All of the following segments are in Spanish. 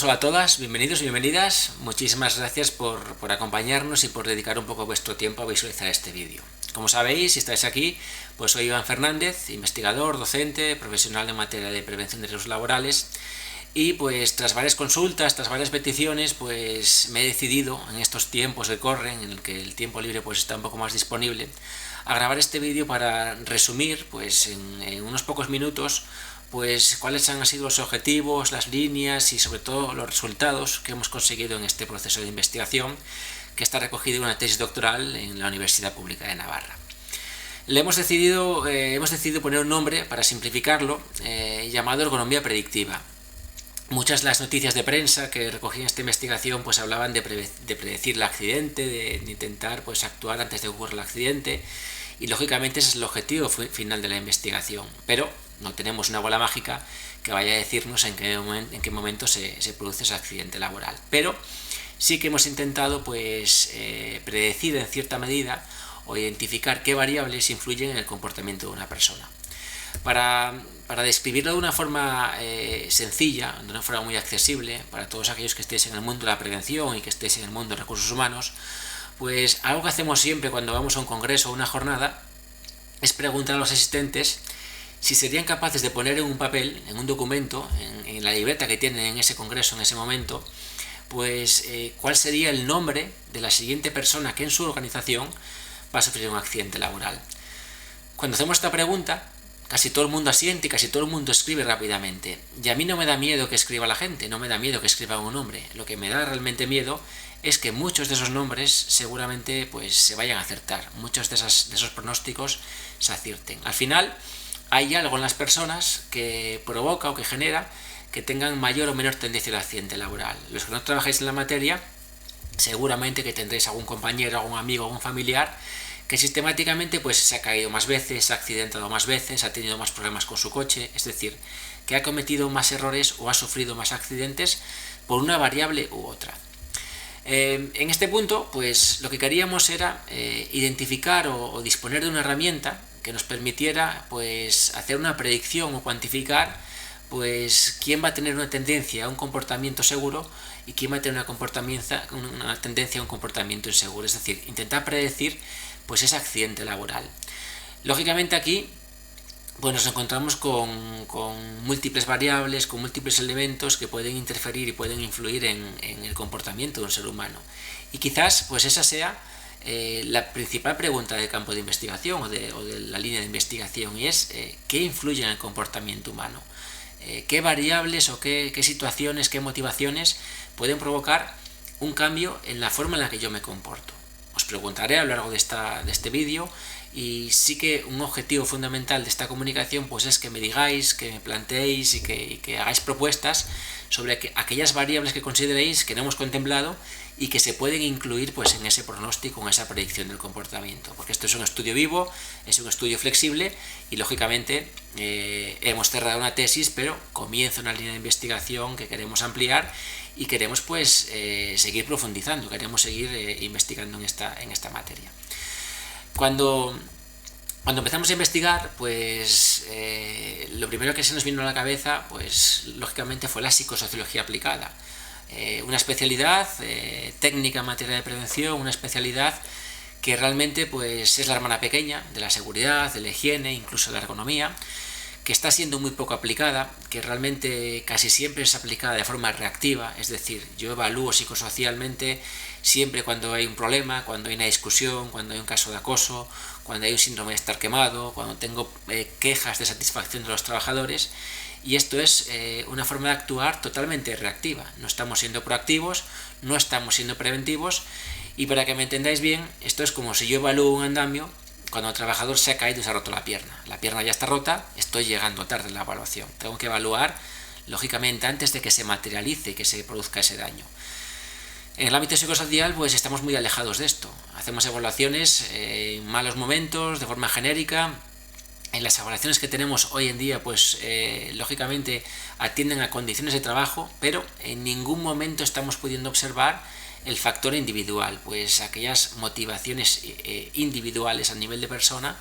todos, hola a todas, bienvenidos y bienvenidas. Muchísimas gracias por acompañarnos y por dedicar un poco vuestro tiempo a visualizar este vídeo. Como sabéis, si estáis aquí, pues soy Iván Fernández, investigador, docente, profesional en materia de prevención de riesgos laborales. Y pues tras varias consultas, tras varias peticiones, pues me he decidido en estos tiempos que corren, en el que el tiempo libre pues está un poco más disponible, a grabar este vídeo para resumir pues en unos pocos minutos pues cuáles han sido los objetivos, las líneas y sobre todo los resultados que hemos conseguido en este proceso de investigación que está recogido en una tesis doctoral en la Universidad Pública de Navarra. Hemos decidido poner un nombre para simplificarlo llamado ergonomía predictiva. Muchas de las noticias de prensa que recogí en esta investigación pues hablaban de predecir el accidente, de intentar pues actuar antes de que ocurra el accidente, y lógicamente ese es el objetivo final de la investigación, pero no tenemos una bola mágica que vaya a decirnos en qué momento se produce ese accidente laboral, pero sí que hemos intentado pues predecir en cierta medida o identificar qué variables influyen en el comportamiento de una persona. Para describirlo de una forma sencilla, de una forma muy accesible para todos aquellos que estéis en el mundo de la prevención y que estéis en el mundo de recursos humanos, pues algo que hacemos siempre cuando vamos a un congreso o una jornada es preguntar a los asistentes si serían capaces de poner en un papel, en un documento, en la libreta que tienen en ese congreso en ese momento, pues cuál sería el nombre de la siguiente persona que en su organización va a sufrir un accidente laboral. Cuando hacemos esta pregunta, casi todo el mundo asiente y casi todo el mundo escribe rápidamente. Y a mí no me da miedo que escriba la gente, no me da miedo que escriba un nombre. Lo que me da realmente miedo es que muchos de esos nombres seguramente pues se vayan a acertar. Muchos de esos pronósticos se acierten. Al final hay algo en las personas que provoca o que genera que tengan mayor o menor tendencia al accidente laboral. Los que no trabajáis en la materia, seguramente que tendréis algún compañero, algún amigo, algún familiar que sistemáticamente pues se ha caído más veces, se ha accidentado más veces, ha tenido más problemas con su coche, es decir, que ha cometido más errores o ha sufrido más accidentes por una variable u otra. En este punto, pues lo que queríamos era identificar o disponer de una herramienta que nos permitiera pues hacer una predicción o cuantificar pues quién va a tener una tendencia a un comportamiento seguro y quién va a tener una tendencia a un comportamiento inseguro, es decir, intentar predecir pues ese accidente laboral. Lógicamente aquí pues nos encontramos con múltiples variables, con múltiples elementos que pueden interferir y pueden influir en el comportamiento de un ser humano. Y quizás pues esa sea la principal pregunta del campo de investigación o de la línea de investigación, y es ¿qué influye en el comportamiento humano? ¿Qué variables o qué situaciones, qué motivaciones pueden provocar un cambio en la forma en la que yo me comporto? Os preguntaré a lo largo de este vídeo, y sí que un objetivo fundamental de esta comunicación pues es que me digáis, que me planteéis y que hagáis propuestas sobre aquellas variables que consideréis que no hemos contemplado y que se pueden incluir pues en ese pronóstico, en esa predicción del comportamiento, porque esto es un estudio vivo, es un estudio flexible y lógicamente hemos cerrado una tesis, pero comienza una línea de investigación que queremos ampliar y queremos pues seguir profundizando, queremos seguir investigando en esta materia. Cuando empezamos a investigar, pues lo primero que se nos vino a la cabeza, pues lógicamente fue la psicosociología aplicada. Una especialidad técnica en materia de prevención, una especialidad que realmente pues es la hermana pequeña de la seguridad, de la higiene, incluso de la ergonomía, que está siendo muy poco aplicada, que realmente casi siempre es aplicada de forma reactiva, es decir, yo evalúo psicosocialmente siempre cuando hay un problema, cuando hay una discusión, cuando hay un caso de acoso, cuando hay un síndrome de estar quemado, cuando tengo quejas de satisfacción de los trabajadores, y esto es una forma de actuar totalmente reactiva. No estamos siendo proactivos, no estamos siendo preventivos, y para que me entendáis bien, esto es como si yo evalúo un andamio cuando el trabajador se ha caído y se ha roto la pierna ya está rota, estoy llegando tarde en la evaluación, tengo que evaluar lógicamente antes de que se materialice y que se produzca ese daño. En el ámbito psicosocial pues estamos muy alejados de esto, hacemos evaluaciones en malos momentos, de forma genérica. En las evaluaciones que tenemos hoy en día pues lógicamente atienden a condiciones de trabajo, pero en ningún momento estamos pudiendo observar el factor individual, pues aquellas motivaciones individuales a nivel de persona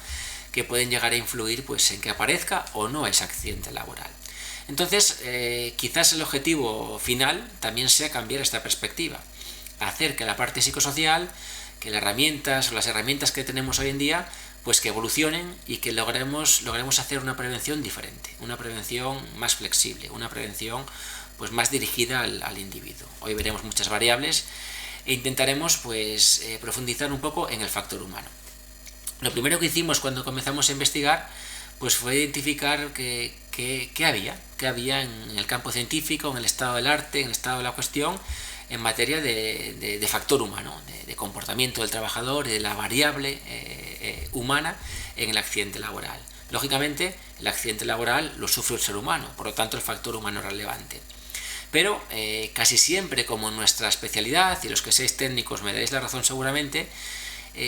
que pueden llegar a influir pues en que aparezca o no ese accidente laboral. Entonces, quizás el objetivo final también sea cambiar esta perspectiva, hacer que la parte psicosocial, que las herramientas que tenemos hoy en día, pues que evolucionen y que logremos hacer una prevención diferente, una prevención más flexible, una prevención pues más dirigida al individuo. Hoy veremos muchas variables e intentaremos pues profundizar un poco en el factor humano. Lo primero que hicimos cuando comenzamos a investigar pues fue identificar qué había en el campo científico, en el estado del arte, en el estado de la cuestión, en materia de factor humano, de comportamiento del trabajador y de la variable humana en el accidente laboral. Lógicamente, el accidente laboral lo sufre el ser humano, por lo tanto el factor humano es relevante. Pero casi siempre, como en nuestra especialidad, y los que seáis técnicos me daréis la razón seguramente,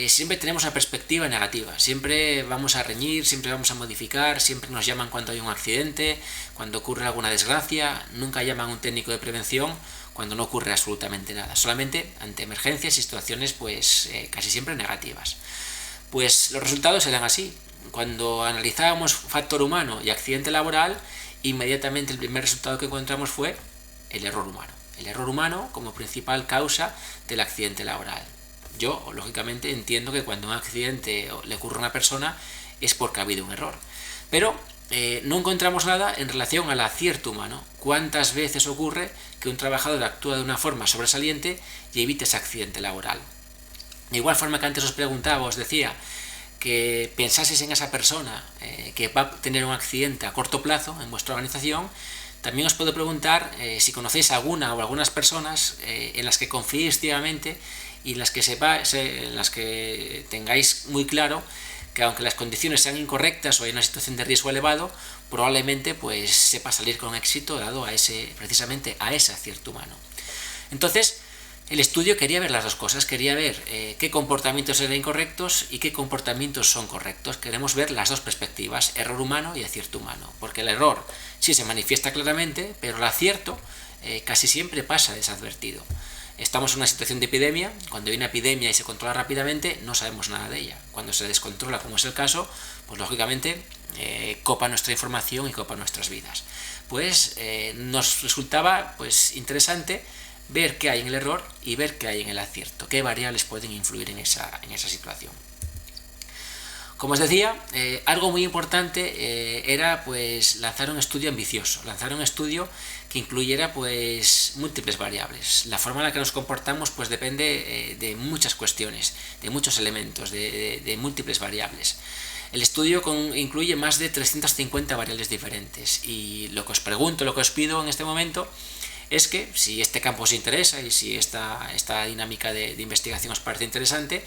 siempre tenemos una perspectiva negativa, siempre vamos a reñir, siempre vamos a modificar, siempre nos llaman cuando hay un accidente, cuando ocurre alguna desgracia, nunca llaman a un técnico de prevención cuando no ocurre absolutamente nada, solamente ante emergencias y situaciones pues casi siempre negativas. Pues los resultados eran así. Cuando analizábamos factor humano y accidente laboral, inmediatamente el primer resultado que encontramos fue el error humano. El error humano como principal causa del accidente laboral. Yo, lógicamente, entiendo que cuando un accidente le ocurre a una persona es porque ha habido un error. Pero no encontramos nada en relación al acierto humano. ¿Cuántas veces ocurre que un trabajador actúa de una forma sobresaliente y evita ese accidente laboral? De igual forma que antes os preguntaba, os decía que pensaseis en esa persona que va a tener un accidente a corto plazo en vuestra organización, también os puedo preguntar si conocéis alguna o algunas personas en las que confiéis ciegamente y en las que tengáis muy claro que aunque las condiciones sean incorrectas o hay una situación de riesgo elevado, probablemente pues sepa salir con éxito dado precisamente a ese acierto humano. Entonces, el estudio quería ver las dos cosas, quería ver qué comportamientos eran incorrectos y qué comportamientos son correctos. Queremos ver las dos perspectivas, error humano y acierto humano, porque el error sí se manifiesta claramente, pero el acierto casi siempre pasa desadvertido. Estamos en una situación de epidemia, cuando hay una epidemia y se controla rápidamente, no sabemos nada de ella. Cuando se descontrola, como es el caso, pues lógicamente copa nuestra información y copa nuestras vidas. Pues nos resultaba pues interesante ver qué hay en el error y ver qué hay en el acierto, qué variables pueden influir en esa situación. Como os decía, algo muy importante era pues lanzar un estudio ambicioso, lanzar un estudio que incluyera pues múltiples variables. La forma en la que nos comportamos pues depende de muchas cuestiones, de muchos elementos, de múltiples variables. El estudio incluye más de 350 variables diferentes y lo que os pregunto, lo que os pido en este momento es que si este campo os interesa y si esta dinámica de investigación os parece interesante,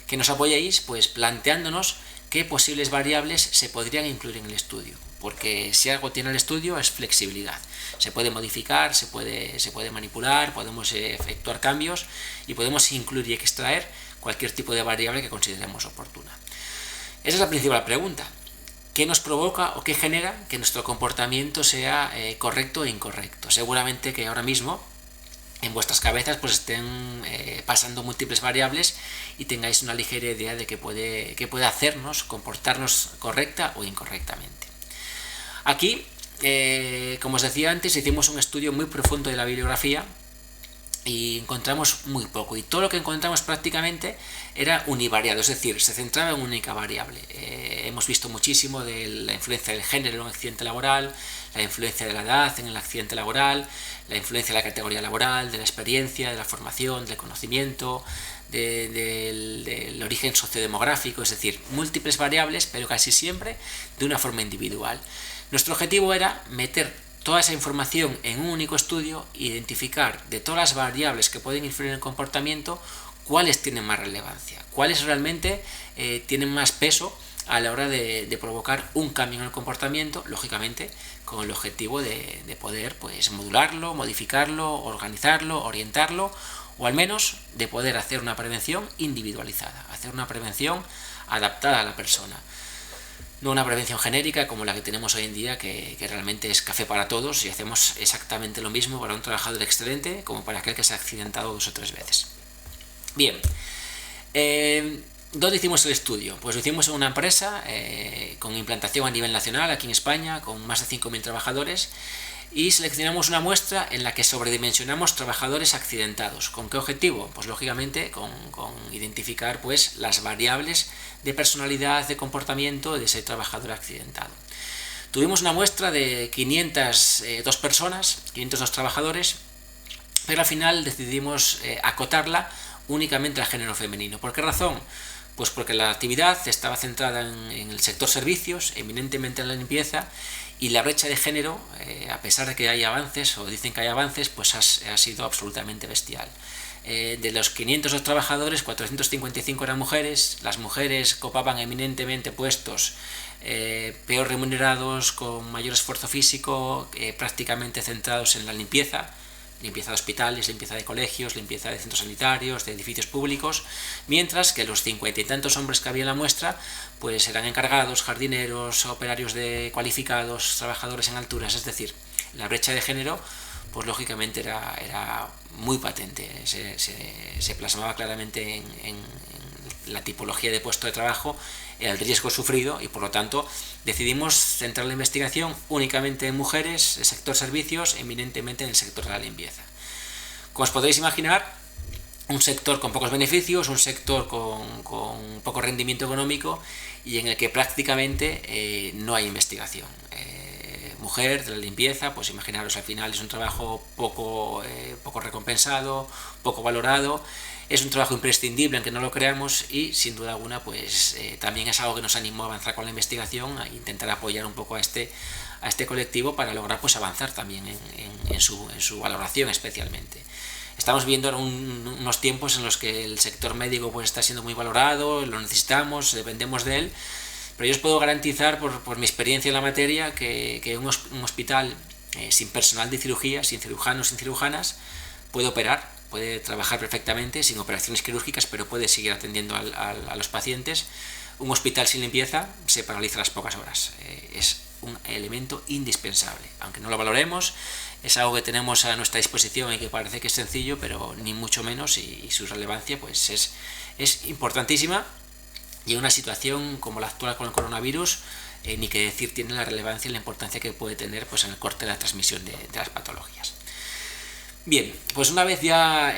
que nos apoyéis pues planteándonos qué posibles variables se podrían incluir en el estudio, porque si algo tiene el estudio es flexibilidad. Se puede modificar, se puede manipular, podemos efectuar cambios y podemos incluir y extraer cualquier tipo de variable que consideremos oportuna. Esa es la principal pregunta. ¿Qué nos provoca o qué genera que nuestro comportamiento sea correcto e incorrecto? Seguramente que ahora mismo en vuestras cabezas pues estén pasando múltiples variables y tengáis una ligera idea de qué puede hacernos comportarnos correcta o incorrectamente. Aquí, como os decía antes, hicimos un estudio muy profundo de la bibliografía y encontramos muy poco, y todo lo que encontramos prácticamente era univariado, es decir, se centraba en una única variable. Hemos visto muchísimo de la influencia del género en un accidente laboral, la influencia de la edad en el accidente laboral, la influencia de la categoría laboral, de la experiencia, de la formación, del conocimiento, del origen sociodemográfico, es decir, múltiples variables, pero casi siempre de una forma individual. Nuestro objetivo era meter toda esa información en un único estudio, identificar de todas las variables que pueden influir en el comportamiento, cuáles tienen más relevancia, cuáles realmente tienen más peso a la hora de provocar un cambio en el comportamiento, lógicamente con el objetivo de poder pues modularlo, modificarlo, organizarlo, orientarlo, o al menos de poder hacer una prevención individualizada, hacer una prevención adaptada a la persona. No una prevención genérica como la que tenemos hoy en día, que realmente es café para todos y hacemos exactamente lo mismo para un trabajador excelente como para aquel que se ha accidentado 2 o 3 veces. Bien, ¿Dónde hicimos el estudio? Pues lo hicimos en una empresa con implantación a nivel nacional, aquí en España, con más de 5.000 trabajadores, y seleccionamos una muestra en la que sobredimensionamos trabajadores accidentados. ¿Con qué objetivo? Pues lógicamente con identificar pues, las variables de personalidad, de comportamiento de ese trabajador accidentado. Tuvimos una muestra de 502 personas, 502 trabajadores, pero al final decidimos acotarla únicamente al género femenino. ¿Por qué razón? Pues porque la actividad estaba centrada en el sector servicios, eminentemente en la limpieza, y la brecha de género, a pesar de que hay avances, o dicen que hay avances, pues ha sido absolutamente bestial. De los 502 trabajadores, 455 eran mujeres. Las mujeres copaban eminentemente puestos peor remunerados, con mayor esfuerzo físico, prácticamente centrados en la limpieza de hospitales, limpieza de colegios, limpieza de centros sanitarios, de edificios públicos, mientras que los 50 y tantos hombres que había en la muestra pues eran encargados, jardineros, operarios cualificados, trabajadores en alturas. Es decir, la brecha de género pues lógicamente era muy patente, se plasmaba claramente en la tipología de puesto de trabajo, el riesgo sufrido, y por lo tanto decidimos centrar la investigación únicamente en mujeres, el sector servicios, eminentemente en el sector de la limpieza. Como os podréis imaginar, un sector con pocos beneficios, un sector con poco rendimiento económico y en el que prácticamente no hay investigación. Mujer de la limpieza, pues imaginaros, al final es un trabajo poco recompensado, poco valorado. Es un trabajo imprescindible, aunque no lo creamos, y sin duda alguna pues también es algo que nos animó a avanzar con la investigación, a intentar apoyar un poco a este colectivo para lograr pues avanzar también en su valoración especialmente. Estamos viendo unos tiempos en los que el sector médico pues está siendo muy valorado, lo necesitamos, dependemos de él, pero yo os puedo garantizar por mi experiencia en la materia que un hospital sin personal de cirugía, sin cirujanos, sin cirujanas, puede operar, puede trabajar perfectamente sin operaciones quirúrgicas, pero puede seguir atendiendo a los pacientes. Un hospital sin limpieza se paraliza a las pocas horas. Es un elemento indispensable. Aunque no lo valoremos, es algo que tenemos a nuestra disposición y que parece que es sencillo, pero ni mucho menos, y su relevancia pues es importantísima. Y en una situación como la actual con el coronavirus, ni que decir tiene la relevancia y la importancia que puede tener pues, en el corte de la transmisión de las patologías. Bien, pues una vez ya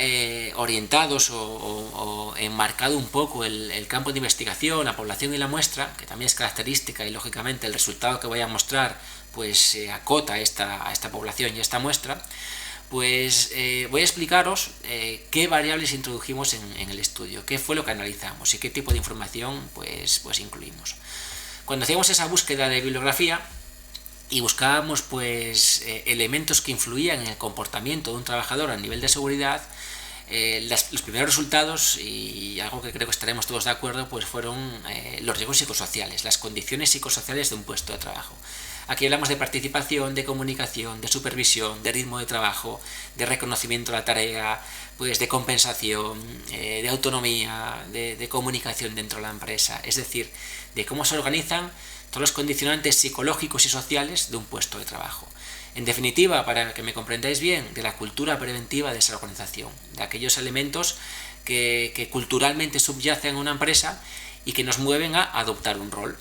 orientados o enmarcado un poco el campo de investigación, la población y la muestra, que también es característica y lógicamente el resultado que voy a mostrar pues se acota a esta población y a esta muestra, pues voy a explicaros qué variables introdujimos en el estudio, qué fue lo que analizamos y qué tipo de información pues incluimos. Cuando hacíamos esa búsqueda de bibliografía y buscábamos pues elementos que influían en el comportamiento de un trabajador a nivel de seguridad, los primeros resultados, y algo que creo que estaremos todos de acuerdo, pues fueron los riesgos psicosociales, las condiciones psicosociales de un puesto de trabajo. Aquí hablamos de participación, de comunicación, de supervisión, de ritmo de trabajo, de reconocimiento de la tarea, pues de compensación, de autonomía, de comunicación dentro de la empresa, es decir, de cómo se organizan todos los condicionantes psicológicos y sociales de un puesto de trabajo. En definitiva, para que me comprendáis bien, de la cultura preventiva de esa organización, de aquellos elementos que culturalmente subyacen a una empresa y que nos mueven a adoptar un rol.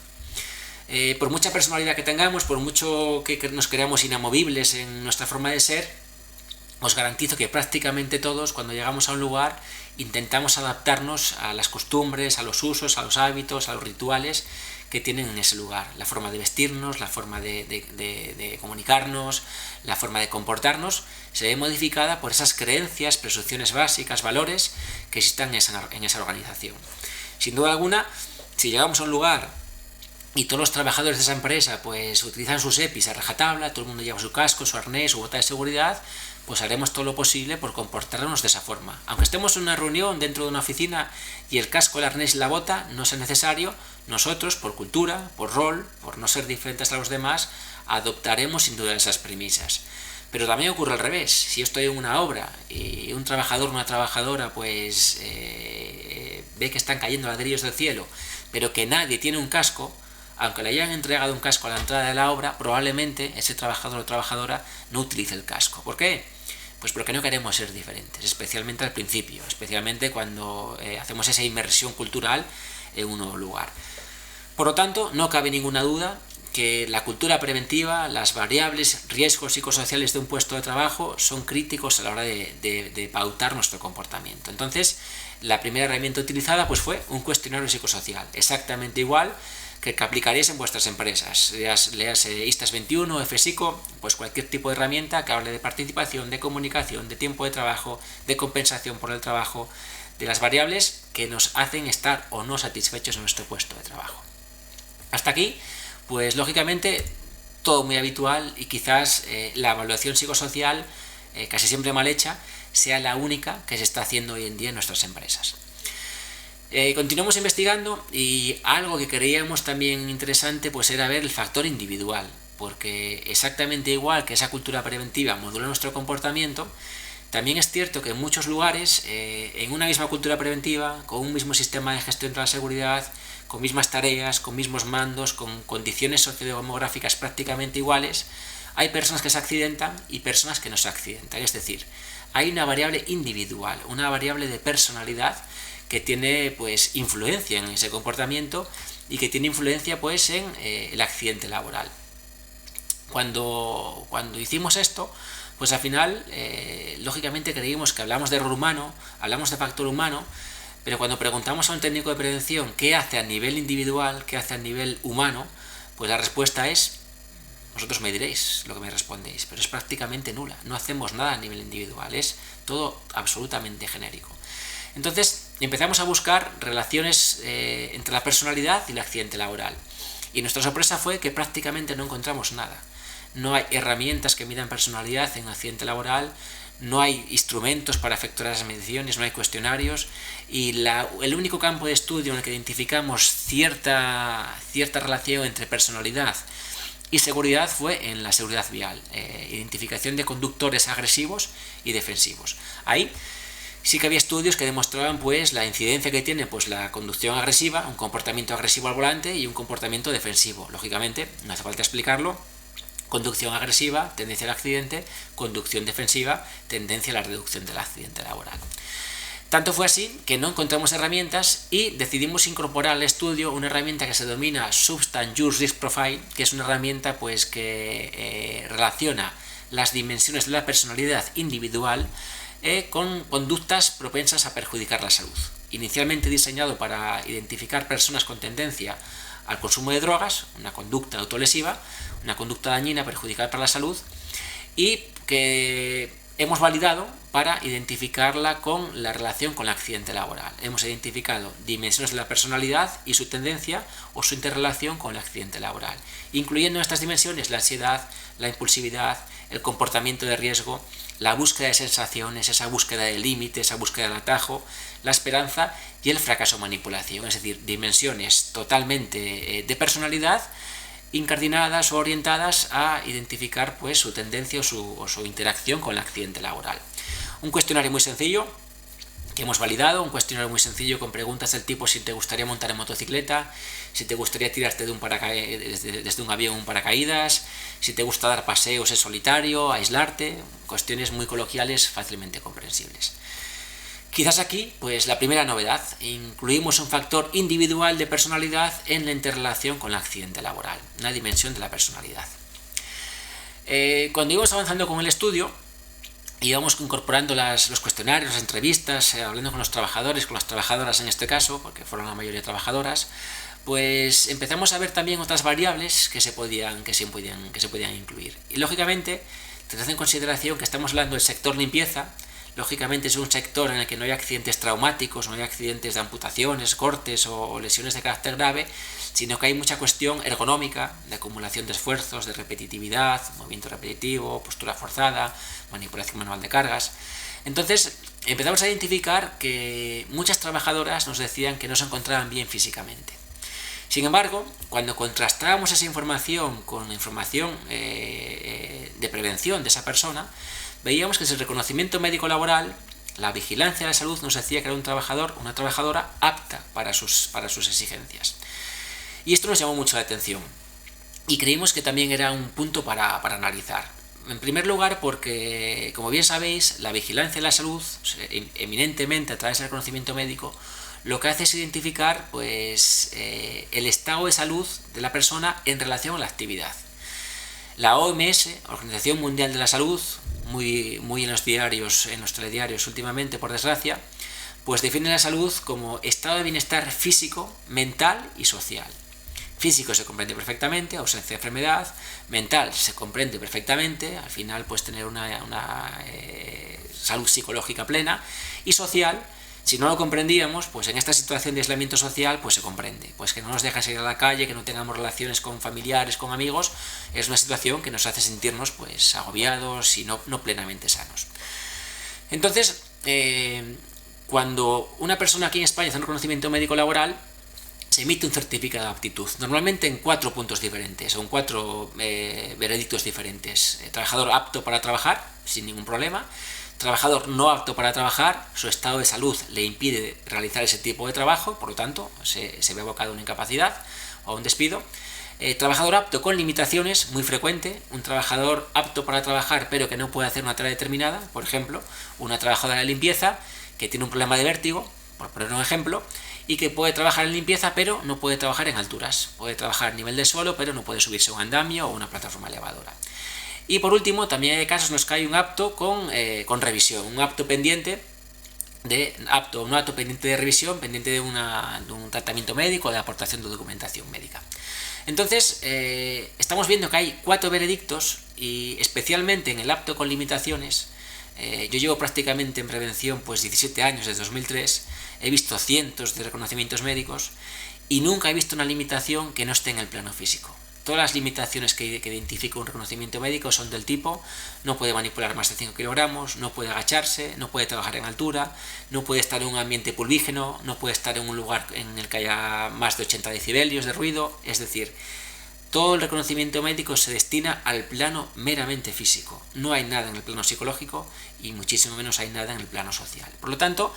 Por mucha personalidad que tengamos, por mucho que nos creamos inamovibles en nuestra forma de ser, os garantizo que prácticamente todos, cuando llegamos a un lugar, intentamos adaptarnos a las costumbres, a los usos, a los hábitos, a los rituales que tienen en ese lugar. La forma de vestirnos, la forma de comunicarnos, la forma de comportarnos, se ve modificada por esas creencias, presunciones básicas, valores que existan en esa organización. Sin duda alguna, si llegamos a un lugar y todos los trabajadores de esa empresa pues utilizan sus EPIs a rajatabla, todo el mundo lleva su casco, su arnés, su bota de seguridad, pues haremos todo lo posible por comportarnos de esa forma. Aunque estemos en una reunión dentro de una oficina y el casco, el arnés y la bota no sea necesario, nosotros, por cultura, por rol, por no ser diferentes a los demás, adoptaremos sin duda esas premisas. Pero también ocurre al revés. Si yo estoy en una obra y un trabajador o una trabajadora pues ve que están cayendo ladrillos del cielo, pero que nadie tiene un casco, aunque le hayan entregado un casco a la entrada de la obra, probablemente ese trabajador o trabajadora no utilice el casco. ¿Por qué? Pues porque no queremos ser diferentes, especialmente al principio, especialmente cuando hacemos esa inmersión cultural en un nuevo lugar. Por lo tanto, no cabe ninguna duda que la cultura preventiva, las variables, riesgos psicosociales de un puesto de trabajo son críticos a la hora de pautar nuestro comportamiento. Entonces, la primera herramienta utilizada pues fue un cuestionario psicosocial, exactamente igual que aplicaréis en vuestras empresas. Leas ISTAS 21, FSICO, pues cualquier tipo de herramienta que hable de participación, de comunicación, de tiempo de trabajo, de compensación por el trabajo, de las variables que nos hacen estar o no satisfechos en nuestro puesto de trabajo. Hasta aquí, pues lógicamente todo muy habitual y quizás la evaluación psicosocial, casi siempre mal hecha, sea la única que se está haciendo hoy en día en nuestras empresas. Continuamos investigando y algo que creíamos también interesante pues era ver el factor individual, porque exactamente igual que esa cultura preventiva modula nuestro comportamiento, también es cierto que en muchos lugares, en una misma cultura preventiva, con un mismo sistema de gestión de la seguridad, con mismas tareas, con mismos mandos, con condiciones sociodemográficas prácticamente iguales, hay personas que se accidentan y personas que no se accidentan. Es decir, hay una variable individual, una variable de personalidad que tiene pues influencia en ese comportamiento y que tiene influencia pues en el accidente laboral. Cuando hicimos esto, pues al final lógicamente creímos que hablamos de error humano, hablamos de factor humano, pero cuando preguntamos a un técnico de prevención qué hace a nivel individual, qué hace a nivel humano, pues la respuesta es, vosotros me diréis lo que me respondéis, pero es prácticamente nula, no hacemos nada a nivel individual, es todo absolutamente genérico. Entonces empezamos a buscar relaciones entre la personalidad y el accidente laboral. Y nuestra sorpresa fue que prácticamente no encontramos nada. No hay herramientas que midan personalidad en accidente laboral, no hay instrumentos para efectuar las mediciones, no hay cuestionarios y el único campo de estudio en el que identificamos cierta relación entre personalidad y seguridad fue en la seguridad vial, identificación de conductores agresivos y defensivos. Ahí sí que había estudios que demostraban pues la incidencia que tiene pues la conducción agresiva, un comportamiento agresivo al volante y un comportamiento defensivo. Lógicamente, no hace falta explicarlo, conducción agresiva, tendencia al accidente, conducción defensiva, tendencia a la reducción del accidente laboral. Tanto fue así que no encontramos herramientas y decidimos incorporar al estudio una herramienta que se denomina Substance Use Risk Profile, que es una herramienta pues que relaciona las dimensiones de la personalidad individual con conductas propensas a perjudicar la salud. Inicialmente diseñado para identificar personas con tendencia al consumo de drogas, una conducta autolesiva, una conducta dañina perjudicial para la salud, y que hemos validado para identificarla con la relación con el accidente laboral. Hemos identificado dimensiones de la personalidad y su tendencia o su interrelación con el accidente laboral, incluyendo en estas dimensiones la ansiedad, la impulsividad, el comportamiento de riesgo, la búsqueda de sensaciones, esa búsqueda de límites, esa búsqueda del atajo, la esperanza y el fracaso manipulación, es decir, dimensiones totalmente de personalidad incardinadas o orientadas a identificar pues su tendencia o su interacción con el accidente laboral. Un cuestionario muy sencillo que hemos validado, un cuestionario muy sencillo con preguntas del tipo si te gustaría montar en motocicleta, si te gustaría tirarte desde un avión en un paracaídas, si te gusta dar paseos en solitario, aislarte, cuestiones muy coloquiales fácilmente comprensibles. Quizás aquí, pues la primera novedad, incluimos un factor individual de personalidad en la interrelación con el accidente laboral, una dimensión de la personalidad. Cuando íbamos avanzando con el estudio, íbamos incorporando los cuestionarios, las entrevistas, hablando con los trabajadores, con las trabajadoras en este caso, porque fueron la mayoría trabajadoras, pues empezamos a ver también otras variables que se podían incluir. Y lógicamente, teniendo en consideración que estamos hablando del sector limpieza, lógicamente es un sector en el que no hay accidentes traumáticos, no hay accidentes de amputaciones, cortes o lesiones de carácter grave, sino que hay mucha cuestión ergonómica, de acumulación de esfuerzos, de repetitividad, movimiento repetitivo, postura forzada, manipulación manual de cargas. Entonces empezamos a identificar que muchas trabajadoras nos decían que no se encontraban bien físicamente. Sin embargo, cuando contrastábamos esa información con la información de prevención de esa persona, veíamos que el reconocimiento médico laboral, la vigilancia de la salud nos decía que era un trabajador o una trabajadora apta para sus exigencias. Y esto nos llamó mucho la atención y creímos que también era un punto para analizar. En primer lugar, porque, como bien sabéis, la vigilancia de la salud, eminentemente a través del conocimiento médico, lo que hace es identificar pues, el estado de salud de la persona en relación a la actividad. La OMS, Organización Mundial de la Salud, muy en los diarios, en los telediarios últimamente, por desgracia, pues define la salud como estado de bienestar físico, mental y social. Físico se comprende perfectamente, ausencia de enfermedad. Mental se comprende perfectamente, al final pues tener una salud psicológica plena. Y social, si no lo comprendíamos, pues en esta situación de aislamiento social pues se comprende. Pues que no nos dejan salir a la calle, que no tengamos relaciones con familiares, con amigos, es una situación que nos hace sentirnos pues agobiados y no plenamente sanos. Entonces, cuando una persona aquí en España hace un reconocimiento médico laboral, se emite un certificado de aptitud, normalmente en 4 puntos diferentes, o en 4 veredictos diferentes. Trabajador apto para trabajar, sin ningún problema. Trabajador no apto para trabajar, su estado de salud le impide realizar ese tipo de trabajo, por lo tanto, se ve abocado a una incapacidad o a un despido. Trabajador apto con limitaciones, muy frecuente. Un trabajador apto para trabajar, pero que no puede hacer una tarea determinada, por ejemplo, una trabajadora de limpieza que tiene un problema de vértigo, por poner un ejemplo, y que puede trabajar en limpieza pero no puede trabajar en alturas, puede trabajar a nivel de suelo pero no puede subirse a un andamio o una plataforma elevadora. Y por último, también hay casos en los que hay un apto con revisión, un apto pendiente de revisión, pendiente de un tratamiento médico, de aportación de documentación médica. Entonces, estamos viendo que hay 4 veredictos y especialmente en el apto con limitaciones. Yo llevo prácticamente en prevención pues 17 años, desde 2003, he visto cientos de reconocimientos médicos y nunca he visto una limitación que no esté en el plano físico. Todas las limitaciones que identifica un reconocimiento médico son del tipo: no puede manipular más de 5 kilogramos, no puede agacharse, no puede trabajar en altura, no puede estar en un ambiente pulvígeno, no puede estar en un lugar en el que haya más de 80 decibelios de ruido. Es decir, todo el reconocimiento médico se destina al plano meramente físico. No hay nada en el plano psicológico y muchísimo menos hay nada en el plano social. Por lo tanto,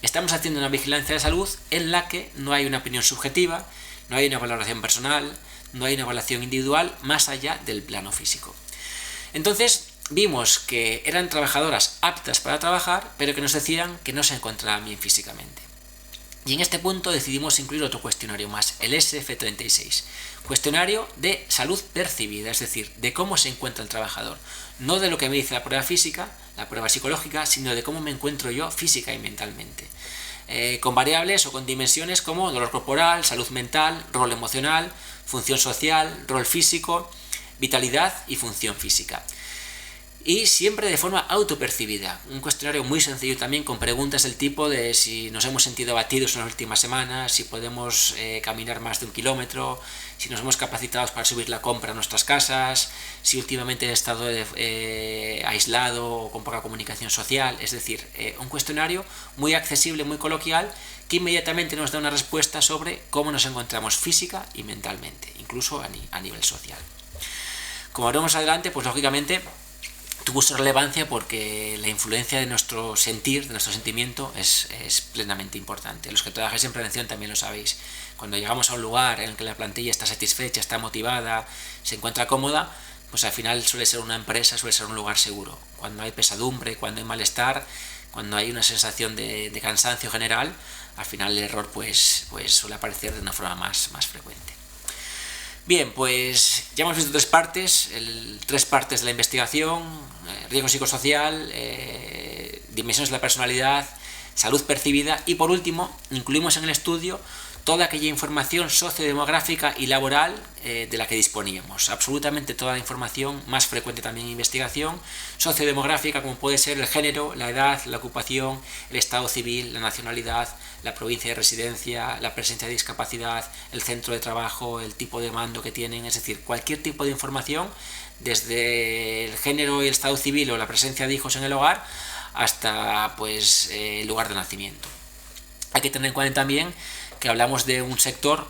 estamos haciendo una vigilancia de salud en la que no hay una opinión subjetiva, no hay una valoración personal, no hay una evaluación individual más allá del plano físico. Entonces, vimos que eran trabajadoras aptas para trabajar, pero que nos decían que no se encontraban bien físicamente. Y en este punto decidimos incluir otro cuestionario más, el SF36, cuestionario de salud percibida, es decir, de cómo se encuentra el trabajador, no de lo que me dice la prueba física, la prueba psicológica, sino de cómo me encuentro yo física y mentalmente. Con variables o con dimensiones como dolor corporal, salud mental, rol emocional, función social, rol físico, vitalidad y función física. Y siempre de forma autopercibida. Un cuestionario muy sencillo también, con preguntas del tipo de si nos hemos sentido abatidos en las últimas semanas, si podemos caminar más de 1 kilómetro, si nos hemos capacitado para subir la compra a nuestras casas, si últimamente he estado aislado o con poca comunicación social. Es decir, un cuestionario muy accesible, muy coloquial, que inmediatamente nos da una respuesta sobre cómo nos encontramos física y mentalmente, incluso a nivel social. Como veremos adelante, pues lógicamente tuvo su relevancia porque la influencia de nuestro sentir, de nuestro sentimiento, es plenamente importante. Los que trabajáis en prevención también lo sabéis. Cuando llegamos a un lugar en el que la plantilla está satisfecha, está motivada, se encuentra cómoda, pues al final suele ser una empresa, suele ser un lugar seguro. Cuando hay pesadumbre, cuando hay malestar, cuando hay una sensación de cansancio general, al final el error pues suele aparecer de una forma más frecuente. Bien, pues ya hemos visto 3 partes, 3 partes de la investigación: riesgo psicosocial, dimensiones de la personalidad, salud percibida, y por último incluimos en el estudio toda aquella información sociodemográfica y laboral de la que disponíamos. Absolutamente toda la información, más frecuente también en investigación, sociodemográfica, como puede ser el género, la edad, la ocupación, el estado civil, la nacionalidad, la provincia de residencia, la presencia de discapacidad, el centro de trabajo, el tipo de mando que tienen. Es decir, cualquier tipo de información, desde el género y el estado civil o la presencia de hijos en el hogar hasta pues el lugar de nacimiento. Hay que tener en cuenta también que hablamos de un sector,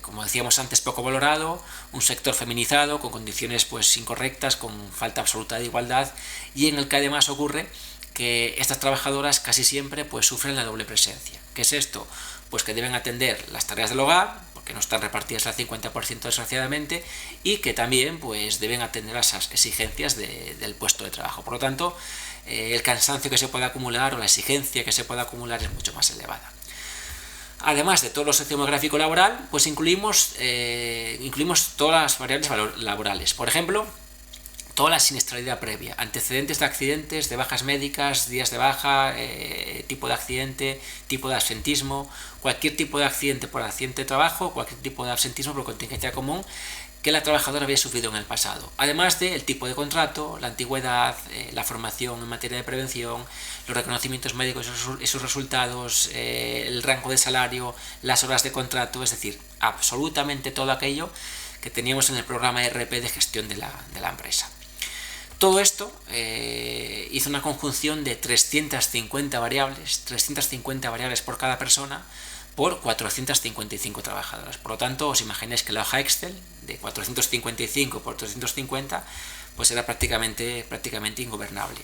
como decíamos antes, poco valorado, un sector feminizado, con condiciones pues incorrectas, con falta absoluta de igualdad, y en el que además ocurre que estas trabajadoras casi siempre pues sufren la doble presencia. ¿Qué es esto? Pues que deben atender las tareas del hogar, porque que no están repartidas al 50% desgraciadamente, y que también pues deben atender a esas exigencias del puesto de trabajo. Por lo tanto, el cansancio que se puede acumular o la exigencia que se puede acumular es mucho más elevada. Además de todo lo sociodemográfico laboral, pues incluimos todas las variables laborales. Por ejemplo, toda la siniestralidad previa, antecedentes de accidentes, de bajas médicas, días de baja, tipo de accidente, tipo de absentismo, cualquier tipo de accidente por accidente de trabajo, cualquier tipo de absentismo por contingencia común que la trabajadora había sufrido en el pasado. Además del tipo de contrato, la antigüedad, la formación en materia de prevención, los reconocimientos médicos y sus resultados, el rango de salario, las horas de contrato, es decir, absolutamente todo aquello que teníamos en el programa ERP de gestión de la empresa. Todo esto hizo una conjunción de 350 variables por cada persona por 455 trabajadoras. Por lo tanto, os imagináis que la hoja Excel de 455 por 350 pues era prácticamente ingobernable.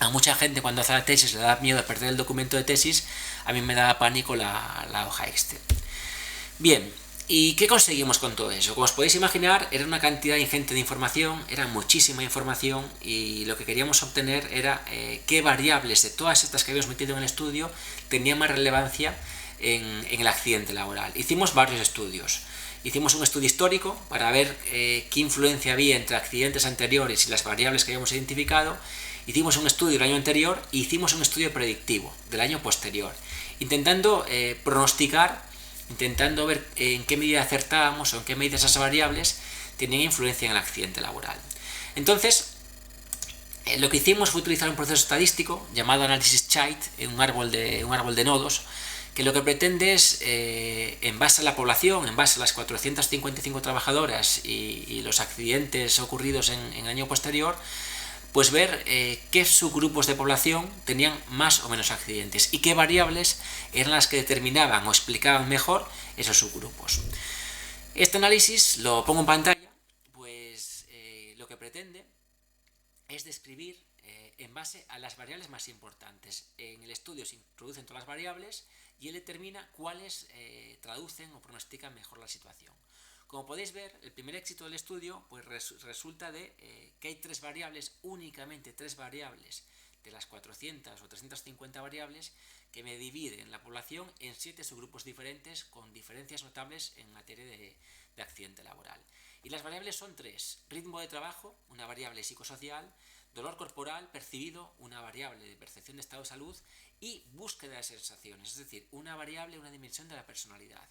A mucha gente cuando hace la tesis le da miedo a perder el documento de tesis, a mí me daba pánico la hoja Excel. Bien, ¿y qué conseguimos con todo eso? Como os podéis imaginar, era una cantidad ingente de información, era muchísima información, y lo que queríamos obtener era qué variables de todas estas que habíamos metido en el estudio tenían más relevancia en el accidente laboral. Hicimos varios estudios. Hicimos un estudio histórico para ver qué influencia había entre accidentes anteriores y las variables que habíamos identificado. Hicimos un estudio del año anterior y hicimos un estudio predictivo del año posterior, intentando pronosticar, intentando ver en qué medida acertábamos o en qué medida esas variables tenían influencia en el accidente laboral. Entonces, lo que hicimos fue utilizar un proceso estadístico llamado análisis Chait, un árbol de nodos, que lo que pretende es, en base a la población, en base a las 455 trabajadoras y los accidentes ocurridos en el año posterior, pues ver qué subgrupos de población tenían más o menos accidentes y qué variables eran las que determinaban o explicaban mejor esos subgrupos. Este análisis lo pongo en pantalla, pues lo que pretende es describir en base a las variables más importantes. En el estudio se introducen todas las variables y él determina cuáles traducen o pronostican mejor la situación. Como podéis ver, el primer éxito del estudio pues resulta de que hay únicamente tres variables de las 400 o 350 variables que me dividen la población en 7 subgrupos diferentes con diferencias notables en materia de accidente laboral. Y las variables son 3: ritmo de trabajo, una variable psicosocial; dolor corporal percibido, una variable de percepción de estado de salud; y búsqueda de sensaciones, es decir, una variable, una dimensión de la personalidad.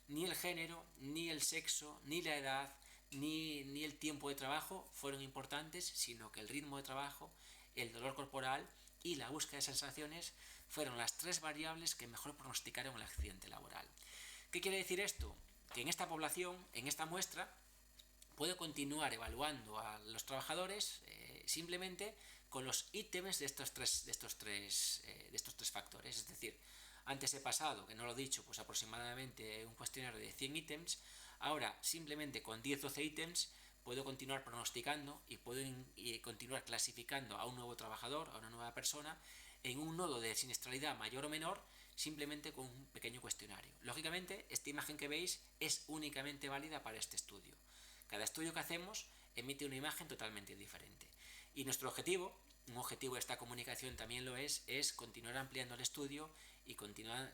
Ni el género, ni el sexo, ni la edad, ni el tiempo de trabajo fueron importantes, sino que el ritmo de trabajo, el dolor corporal y la búsqueda de sensaciones fueron las 3 variables que mejor pronosticaron el accidente laboral. ¿Qué quiere decir esto? Que en esta población, en esta muestra, puedo continuar evaluando a los trabajadores simplemente con los ítems de estos tres factores. Es decir, antes he pasado, que no lo he dicho, pues aproximadamente un cuestionario de 100 ítems. Ahora, simplemente con 10-12 ítems, puedo continuar pronosticando y puedo continuar clasificando a un nuevo trabajador, a una nueva persona, en un nodo de siniestralidad mayor o menor, simplemente con un pequeño cuestionario. Lógicamente, esta imagen que veis es únicamente válida para este estudio. Cada estudio que hacemos emite una imagen totalmente diferente. Y nuestro objetivo, un objetivo de esta comunicación también lo es continuar ampliando el estudio y continuar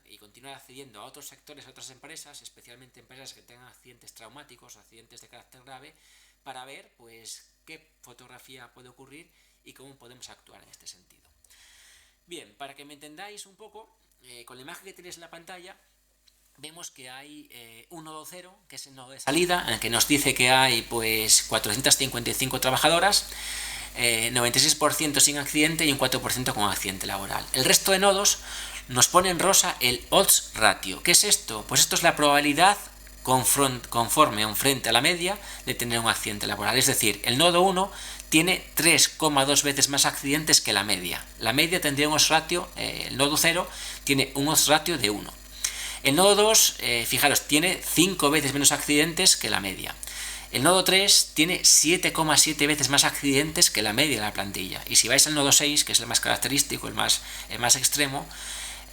accediendo a otros sectores, a otras empresas, especialmente empresas que tengan accidentes traumáticos o accidentes de carácter grave, para ver pues qué fotografía puede ocurrir y cómo podemos actuar en este sentido. Bien, para que me entendáis un poco, con la imagen que tenéis en la pantalla, vemos que hay un nodo 0, que es el nodo de salida, en el que nos dice que hay pues 455 trabajadoras, 96% sin accidente y un 4% con accidente laboral. El resto de nodos nos pone en rosa el odds ratio. ¿Qué es esto? Pues esto es la probabilidad conforme a un frente a la media de tener un accidente laboral. Es decir, el nodo 1 tiene 3,2 veces más accidentes que la media. La media tendría un odds ratio, el nodo 0 tiene un odds ratio de 1. El nodo 2, fijaros, tiene 5 veces menos accidentes que la media. El nodo 3 tiene 7,7 veces más accidentes que la media de la plantilla. Y si vais al nodo 6, que es el más característico, el más extremo,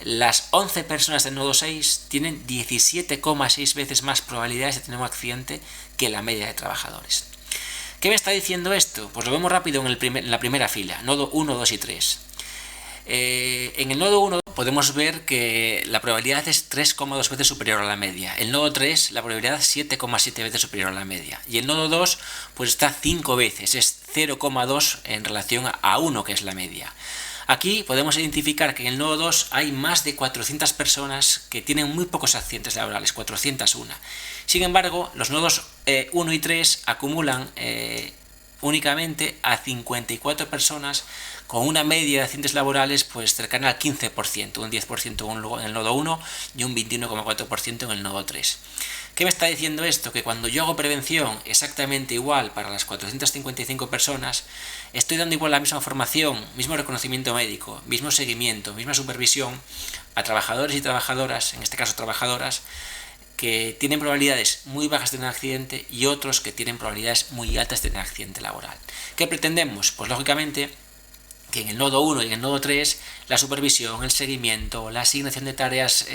las 11 personas del nodo 6 tienen 17,6 veces más probabilidades de tener un accidente que la media de trabajadores. ¿Qué me está diciendo esto? Pues lo vemos rápido en la primera fila, nodo 1, 2 y 3. En el nodo 1 podemos ver que la probabilidad es 3,2 veces superior a la media. El nodo 3, la probabilidad es 7,7 veces superior a la media. Y el nodo 2 pues está 5 veces, es 0,2 en relación a 1, que es la media. Aquí podemos identificar que en el nodo 2 hay más de 400 personas que tienen muy pocos accidentes laborales, 401. Sin embargo, los nodos 1 y 3 acumulan únicamente a 54 personas con una media de accidentes laborales pues cercana al 15%, un 10% en el nodo 1 y un 21,4% en el nodo 3. ¿Qué me está diciendo esto? Que cuando yo hago prevención exactamente igual para las 455 personas, estoy dando igual la misma formación, mismo reconocimiento médico, mismo seguimiento, misma supervisión a trabajadores y trabajadoras, en este caso trabajadoras, que tienen probabilidades muy bajas de tener accidente y otros que tienen probabilidades muy altas de tener accidente laboral. ¿Qué pretendemos? Pues lógicamente que en el nodo 1 y en el nodo 3 la supervisión, el seguimiento, la asignación de tareas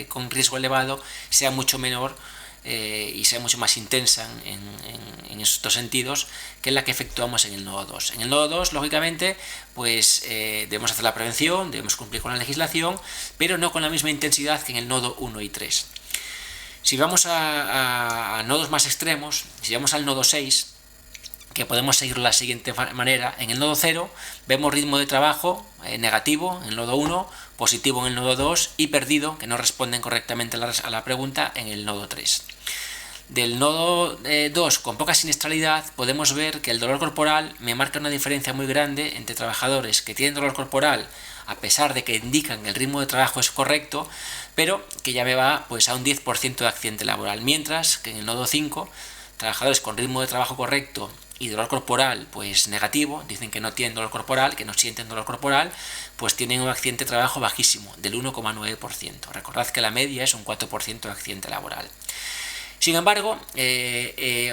con riesgo elevado sea mucho menor y sea mucho más intensa en estos sentidos que la que efectuamos en el nodo 2. En el nodo 2, lógicamente, pues debemos hacer la prevención, debemos cumplir con la legislación, pero no con la misma intensidad que en el nodo 1 y 3. Si vamos a nodos más extremos, si vamos al nodo 6, que podemos seguirlo de la siguiente manera. En el nodo 0 vemos ritmo de trabajo negativo en el nodo 1, positivo en el nodo 2 y perdido, que no responden correctamente a la pregunta, en el nodo 3. Del nodo 2 con poca siniestralidad podemos ver que el dolor corporal me marca una diferencia muy grande entre trabajadores que tienen dolor corporal a pesar de que indican que el ritmo de trabajo es correcto, pero que ya me va pues a un 10% de accidente laboral, mientras que en el nodo 5 trabajadores con ritmo de trabajo correcto y dolor corporal pues negativo, dicen que no tienen dolor corporal, que no sienten dolor corporal, pues tienen un accidente de trabajo bajísimo, del 1,9%. Recordad que la media es un 4% de accidente laboral. Sin embargo,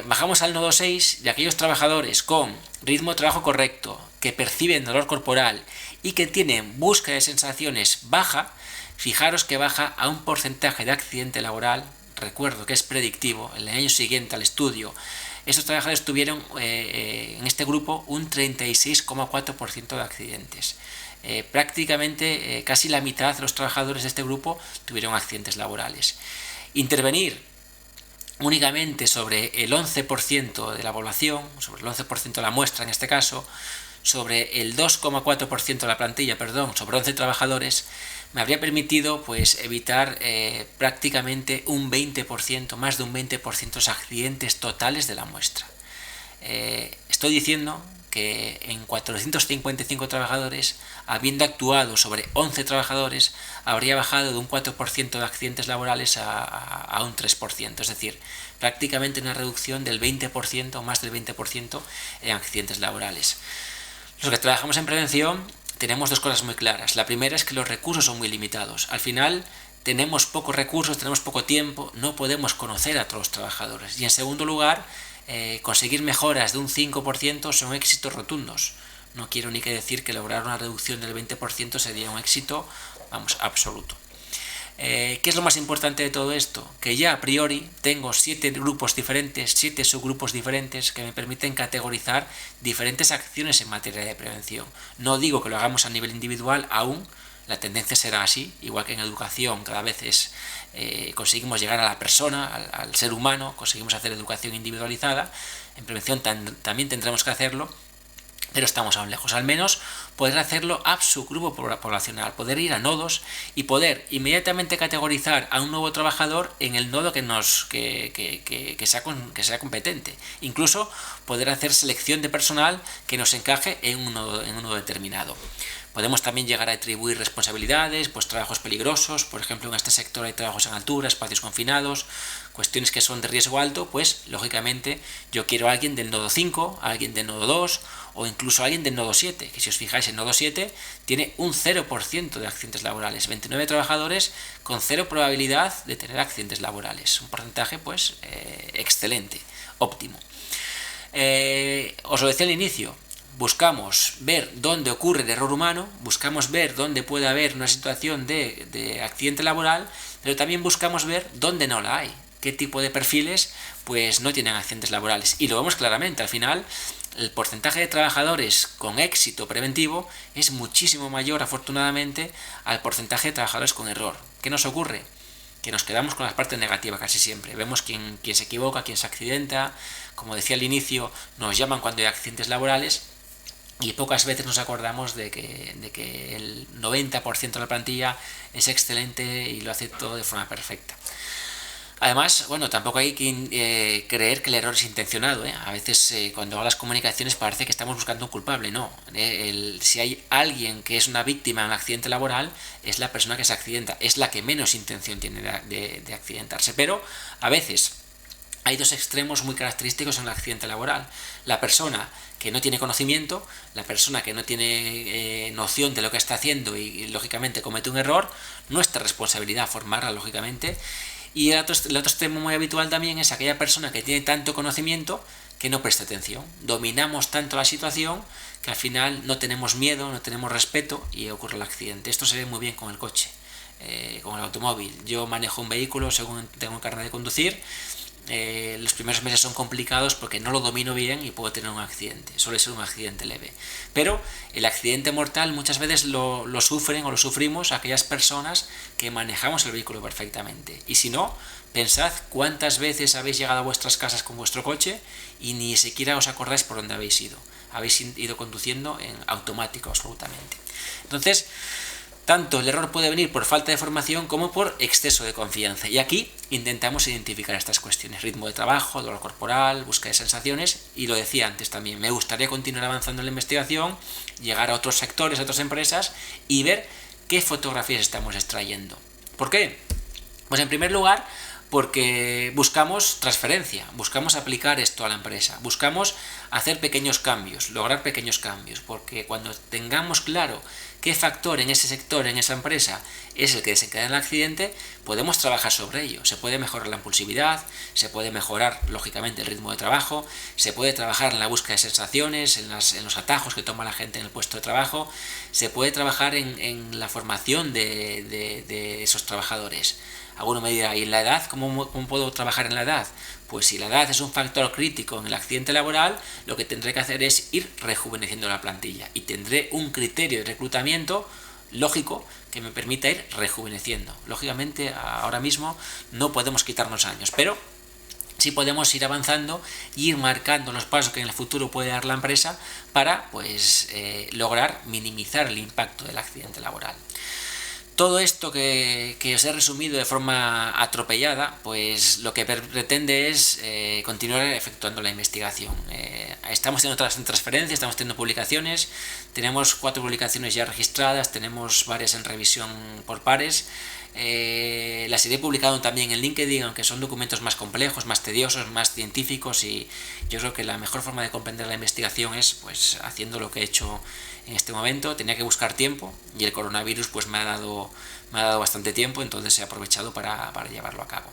bajamos al nodo 6 y aquellos trabajadores con ritmo de trabajo correcto, que perciben dolor corporal y que tienen búsqueda de sensaciones baja, fijaros que baja a un porcentaje de accidente laboral, recuerdo que es predictivo, el año siguiente al estudio, estos trabajadores tuvieron en este grupo un 36,4% de accidentes. Prácticamente casi la mitad de los trabajadores de este grupo tuvieron accidentes laborales. Intervenir únicamente sobre el 11% de la población, sobre el 11% de la muestra en este caso, sobre el 2,4% de la plantilla, sobre 11 trabajadores, me habría permitido pues evitar prácticamente un 20%, más de un 20% de los accidentes totales de la muestra. Estoy diciendo que en 455 trabajadores, habiendo actuado sobre 11 trabajadores, habría bajado de un 4% de accidentes laborales a un 3%, es decir, prácticamente una reducción del 20%, más del 20% en accidentes laborales. Los que trabajamos en prevención tenemos dos cosas muy claras. La primera es que los recursos son muy limitados. Al final tenemos pocos recursos, tenemos poco tiempo, no podemos conocer a todos los trabajadores. Y en segundo lugar, conseguir mejoras de un 5% son éxitos rotundos. No quiero ni que decir que lograr una reducción del 20% sería un éxito, absoluto. ¿Qué es lo más importante de todo esto? Que ya a priori tengo 7 grupos diferentes, 7 subgrupos diferentes que me permiten categorizar diferentes acciones en materia de prevención. No digo que lo hagamos a nivel individual aún, la tendencia será así, igual que en educación cada vez conseguimos llegar a la persona, al ser humano, conseguimos hacer educación individualizada, en prevención también tendremos que hacerlo, pero estamos aún lejos. Al menos poder hacerlo a subgrupo poblacional, poder ir a nodos y poder inmediatamente categorizar a un nuevo trabajador en el nodo que sea competente. Incluso poder hacer selección de personal que nos encaje en un nodo determinado. Podemos también llegar a atribuir responsabilidades, pues trabajos peligrosos, por ejemplo en este sector hay trabajos en altura, espacios confinados, cuestiones que son de riesgo alto, pues lógicamente yo quiero a alguien del nodo 5, a alguien del nodo 2 o incluso a alguien del nodo 7, que si os fijáis el nodo 7 tiene un 0% de accidentes laborales, 29 trabajadores con 0 probabilidad de tener accidentes laborales, un porcentaje excelente, óptimo. Os lo decía al inicio, buscamos ver dónde ocurre el error humano, buscamos ver dónde puede haber una situación de accidente laboral, pero también buscamos ver dónde no la hay, qué tipo de perfiles pues no tienen accidentes laborales. Y lo vemos claramente, al final el porcentaje de trabajadores con éxito preventivo es muchísimo mayor, afortunadamente, al porcentaje de trabajadores con error. ¿Qué nos ocurre? Que nos quedamos con las partes negativas casi siempre. Vemos quién se equivoca, quién se accidenta. Como decía al inicio, nos llaman cuando hay accidentes laborales y pocas veces nos acordamos de que el 90% de la plantilla es excelente y lo hace todo de forma perfecta. Además, bueno, tampoco hay que creer que el error es intencionado, ¿eh? A veces cuando hago las comunicaciones parece que estamos buscando un culpable. No, si hay alguien que es una víctima en un accidente laboral, es la persona que se accidenta, es la que menos intención tiene de accidentarse. Pero a veces hay dos extremos muy característicos en el accidente laboral. La persona que no tiene conocimiento, la persona que no tiene noción de lo que está haciendo y lógicamente comete un error, nuestra responsabilidad formarla, lógicamente. Y el otro extremo muy habitual también es aquella persona que tiene tanto conocimiento que no presta atención. Dominamos tanto la situación que al final no tenemos miedo, no tenemos respeto y ocurre el accidente. Esto se ve muy bien con el coche, con el automóvil. Yo manejo un vehículo según tengo un carnet de conducir. Los primeros meses son complicados porque no lo domino bien y puedo tener un accidente. Suele ser un accidente leve. Pero el accidente mortal muchas veces lo sufren o lo sufrimos aquellas personas que manejamos el vehículo perfectamente. Y si no, pensad cuántas veces habéis llegado a vuestras casas con vuestro coche y ni siquiera os acordáis por dónde habéis ido. Habéis ido conduciendo en automático absolutamente. Entonces, tanto el error puede venir por falta de formación como por exceso de confianza. Y aquí intentamos identificar estas cuestiones. Ritmo de trabajo, dolor corporal, búsqueda de sensaciones. Y lo decía antes también, me gustaría continuar avanzando en la investigación, llegar a otros sectores, a otras empresas y ver qué fotografías estamos extrayendo. ¿Por qué? Pues en primer lugar, porque buscamos transferencia, buscamos aplicar esto a la empresa, buscamos hacer pequeños cambios, lograr pequeños cambios, porque cuando tengamos claro qué factor en ese sector, en esa empresa, es el que desencadena el accidente, podemos trabajar sobre ello. Se puede mejorar la impulsividad, se puede mejorar, lógicamente, el ritmo de trabajo, se puede trabajar en la búsqueda de sensaciones, en los atajos que toma la gente en el puesto de trabajo, se puede trabajar en la formación de esos trabajadores. Alguno me dirá, ¿y en la edad? ¿Cómo puedo trabajar en la edad? Pues si la edad es un factor crítico en el accidente laboral, lo que tendré que hacer es ir rejuveneciendo la plantilla y tendré un criterio de reclutamiento lógico que me permita ir rejuveneciendo. Lógicamente, ahora mismo no podemos quitarnos años, pero sí podemos ir avanzando y ir marcando los pasos que en el futuro puede dar la empresa para lograr minimizar el impacto del accidente laboral. Todo esto que os he resumido de forma atropellada, pues lo que pretende es continuar efectuando la investigación. Estamos teniendo transferencias, estamos teniendo publicaciones, tenemos 4 publicaciones ya registradas, tenemos varias en revisión por pares. Las iré publicando también en LinkedIn, aunque son documentos más complejos, más tediosos, más científicos, y yo creo que la mejor forma de comprender la investigación es pues haciendo lo que he hecho en este momento. Tenía que buscar tiempo y el coronavirus pues me ha dado bastante tiempo, entonces he aprovechado para llevarlo a cabo.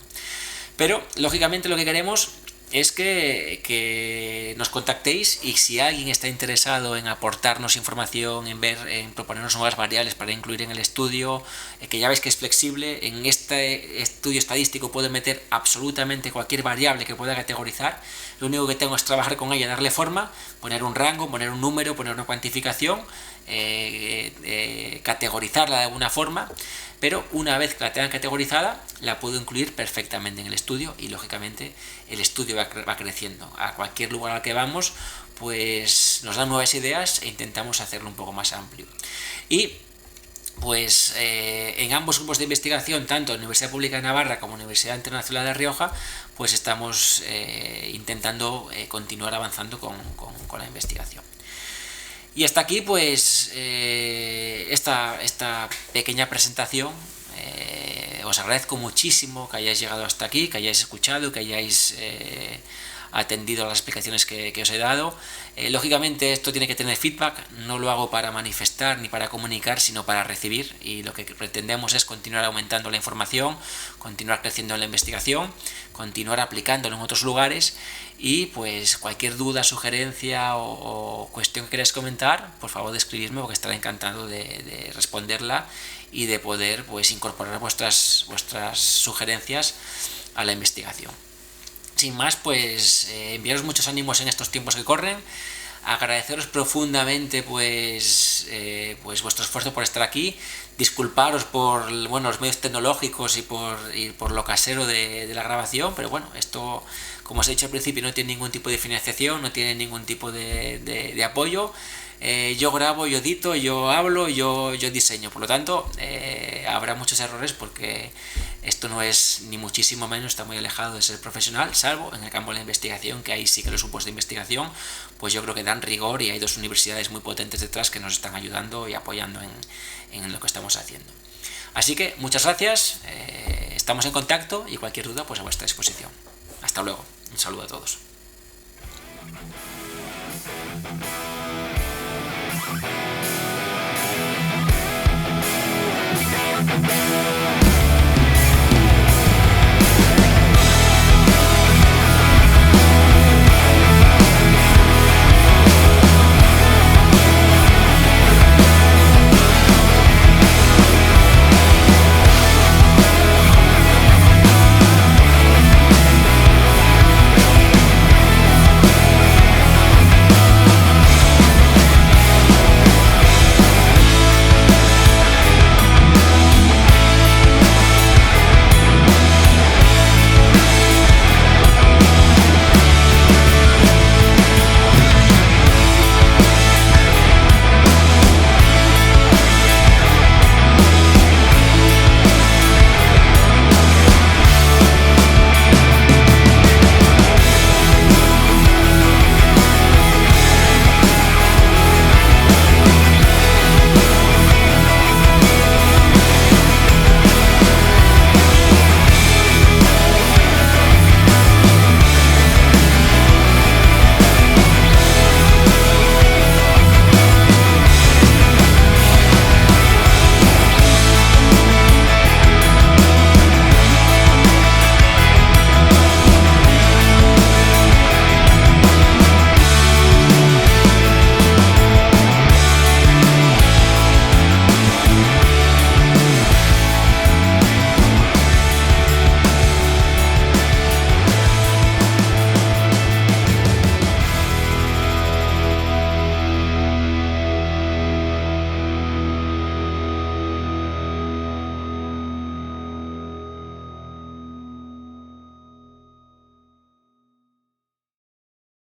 Pero lógicamente lo que queremos es que nos contactéis, y si alguien está interesado en aportarnos información, en proponernos nuevas variables para incluir en el estudio, que ya veis que es flexible, en este estudio estadístico puedo meter absolutamente cualquier variable que pueda categorizar. Lo único que tengo es trabajar con ella, darle forma, poner un rango, poner un número, poner una cuantificación, categorizarla de alguna forma, pero una vez que la tenga categorizada la puedo incluir perfectamente en el estudio, y lógicamente el estudio va creciendo. A cualquier lugar al que vamos pues nos dan nuevas ideas e intentamos hacerlo un poco más amplio. Y pues en ambos grupos de investigación, tanto en la Universidad Pública de Navarra como en la Universidad Internacional de La Rioja, pues estamos intentando continuar avanzando con la investigación. Y hasta aquí pues esta pequeña presentación. Os agradezco muchísimo que hayáis llegado hasta aquí, que hayáis escuchado, que hayáis atendido a las explicaciones que os he dado. Lógicamente esto tiene que tener feedback, no lo hago para manifestar ni para comunicar, sino para recibir, y lo que pretendemos es continuar aumentando la información, continuar creciendo en la investigación, continuar aplicándolo en otros lugares, y pues cualquier duda, sugerencia o cuestión que queráis comentar, por favor de escribirme, porque estaré encantado de responderla y de poder pues incorporar vuestras sugerencias a la investigación. Sin más, pues enviaros muchos ánimos en estos tiempos que corren, agradeceros profundamente pues vuestro esfuerzo por estar aquí, disculparos por los medios tecnológicos y por lo casero de la grabación, pero bueno, esto, como os he dicho al principio, no tiene ningún tipo de financiación, no tiene ningún tipo de apoyo. Yo grabo, yo edito, yo hablo, yo diseño, por lo tanto habrá muchos errores porque esto no es ni muchísimo menos, está muy alejado de ser profesional, salvo en el campo de la investigación, que ahí sí que los grupos de investigación pues yo creo que dan rigor, y hay dos universidades muy potentes detrás que nos están ayudando y apoyando en lo que estamos haciendo. Así que muchas gracias, estamos en contacto y cualquier duda pues a vuestra disposición. Hasta luego, un saludo a todos.